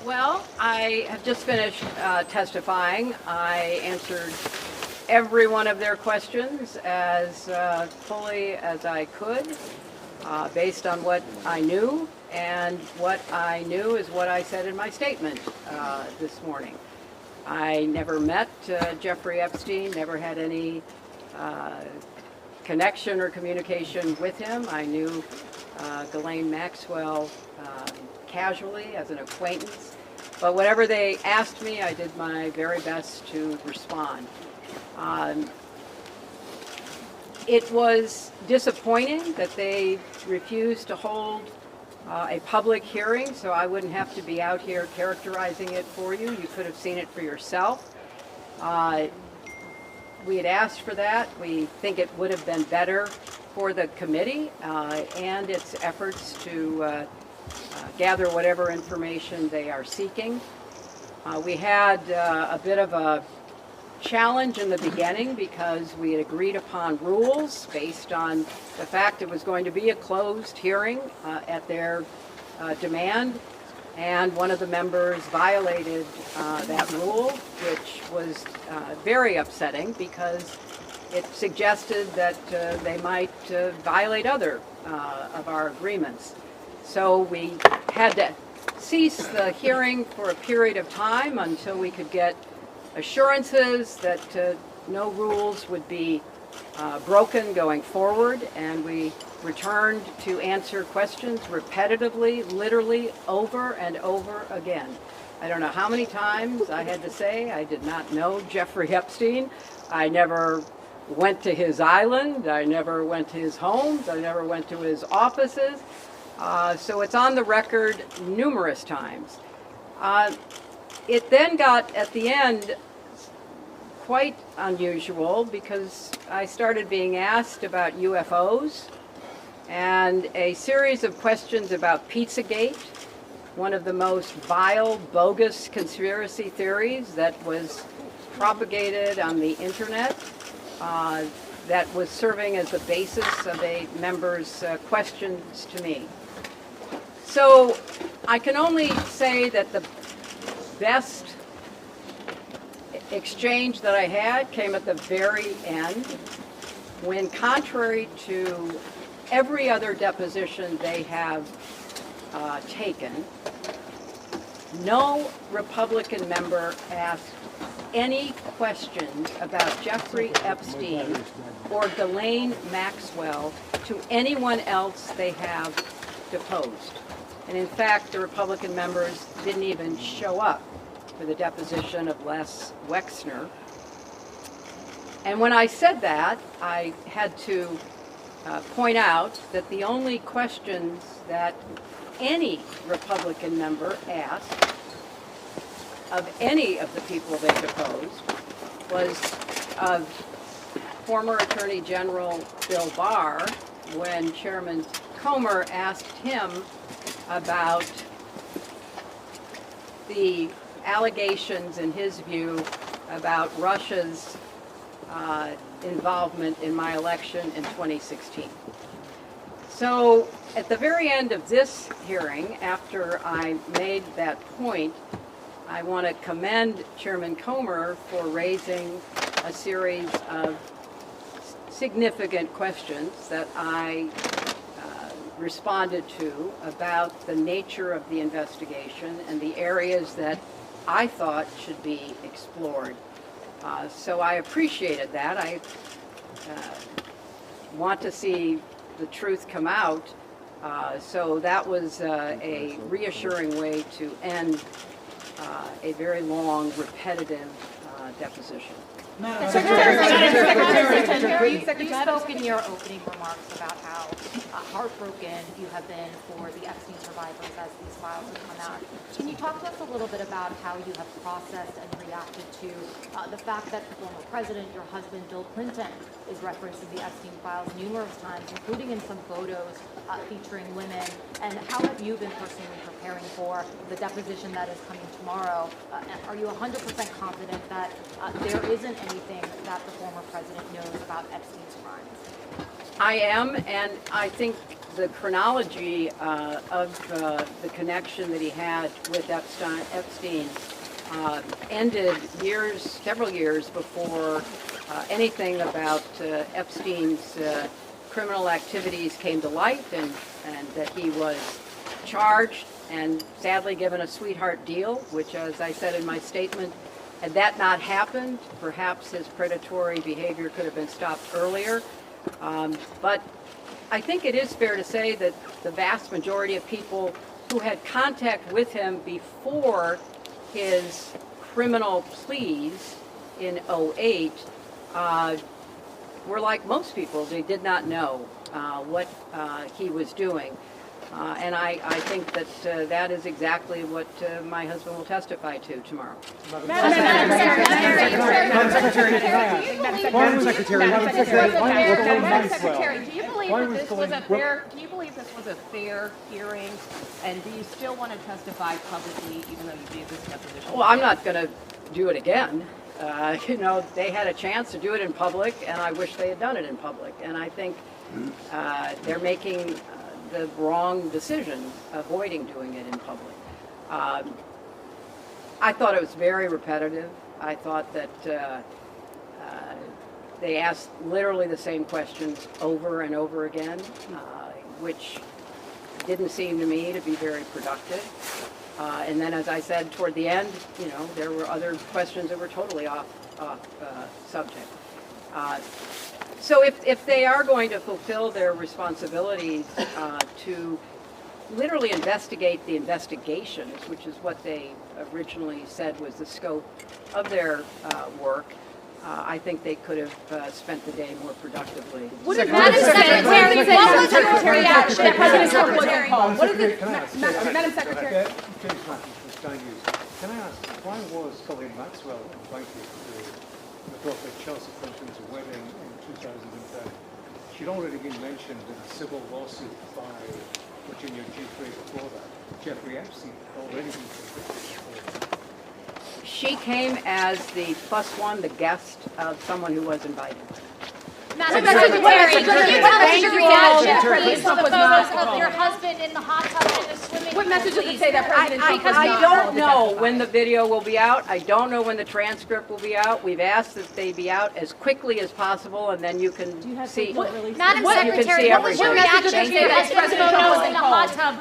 Well, I have just finished testifying. I answered every one of their questions as fully as I could, based on what I knew, and what I knew is what I said in my statement this morning. I never met Jeffrey Epstein, never had any connection or communication with him. I knew Ghislaine Maxwell casually as an acquaintance, but whatever they asked me, I did my very best to respond. It was disappointing that they refused to hold a public hearing, so I wouldn't have to be out here characterizing it for you. You could have seen it for yourself. We had asked for that. We think it would have been better for the committee and its efforts to gather whatever information they are seeking. We had a bit of a challenge in the beginning because we had agreed upon rules based on the fact it was going to be a closed hearing at their demand, and one of the members violated that rule, which was very upsetting because it suggested that they might violate other of our agreements. So we had to cease the hearing for a period of time until we could get assurances that no rules would be broken going forward, and we returned to answer questions repetitively, literally over and over again. I don't know how many times I had to say I did not know Jeffrey Epstein. I never went to his island. I never went to his homes. I never went to his offices. So it's on the record numerous times. It then got, at the end, quite unusual because I started being asked about UFOs and a series of questions about Pizzagate, one of the most vile, bogus conspiracy theories that was propagated on the internet, that was serving as the basis of a member's questions to me. So I can only say that the best exchange that I had came at the very end, when, contrary to every other deposition they have taken, no Republican member asked any questions about Jeffrey Epstein or Ghislaine Maxwell to anyone else they have deposed. And in fact, the Republican members didn't even show up for the deposition of Les Wexner. And when I said that, I had to point out that the only questions that any Republican member asked of any of the people they deposed was of former Attorney General Bill Barr, when Chairman Comer asked him about the allegations, in his view, about Russia's involvement in my election in 2016. So at the very end of this hearing, after I made that point, I want to commend Chairman Comer for raising a series of significant questions that I responded to about the nature of the investigation and the areas that I thought should be explored. So I appreciated that. I want to see the truth come out. So that was a reassuring way to end a very long, repetitive deposition. Secretary, you spoke in your opening remarks about how heartbroken you have been for the Epstein survivors as these files have come out. Can you talk to us a little bit about how you have processed and reacted to the fact that the former president, your husband, Bill Clinton, is referenced in the Epstein files numerous times, including in some photos featuring women? And how have you been personally preparing for the deposition that is coming tomorrow? Are you 100% confident that there isn't anything that the former president knows about Epstein's crimes? I am, and I think the chronology of the connection that he had with Epstein ended several years before anything about Epstein's criminal activities came to light, and that he was charged and sadly given a sweetheart deal, which, as I said in my statement, had that not happened, perhaps his predatory behavior could have been stopped earlier. But I think it is fair to say that the vast majority of people who had contact with him before his criminal pleas in '08 were like most people. They did not know what he was doing. And I think that that is exactly what my husband will testify to tomorrow. Madam Secretary, do you believe this was a fair hearing, and do you still want to testify publicly, even though you gave this deposition? Well, I'm not going to do it again. They had a chance to do it in public, and I wish they had done it in public. And I think they're making the wrong decision, avoiding doing it in public. I thought it was very repetitive. I thought that they asked literally the same questions over and over again, which didn't seem to me to be very productive. And then, as I said, toward the end, there were other questions that were totally off subject. So if they are going to fulfill their responsibilities to literally investigate the investigations, which is what they originally said was the scope of their work, I think they could have spent the day more productively. Madam Secretary, what was your reaction to President Trump's call? Madam Secretary. Can I ask, why was Colleen Maxwell invited to the Dr. Chelsea Clinton's wedding in 2010? She'd already been mentioned in a civil lawsuit by Virginia Giuffre before that. Jeffrey Epstein had already been convicted. She came as the +1, the guest of someone who was invited. Madam Secretary, can you tell us your reaction, please, to the photos of your husband in the hot tub in the swimming pool? What message does it say that President Trump was I not don't called to know testify? when the video will be out. I don't know when the transcript will be out. We've asked that they be out as quickly as possible, and then you can see. Madam You can Secretary, see what was your everything. reaction to the photos in the hot tub?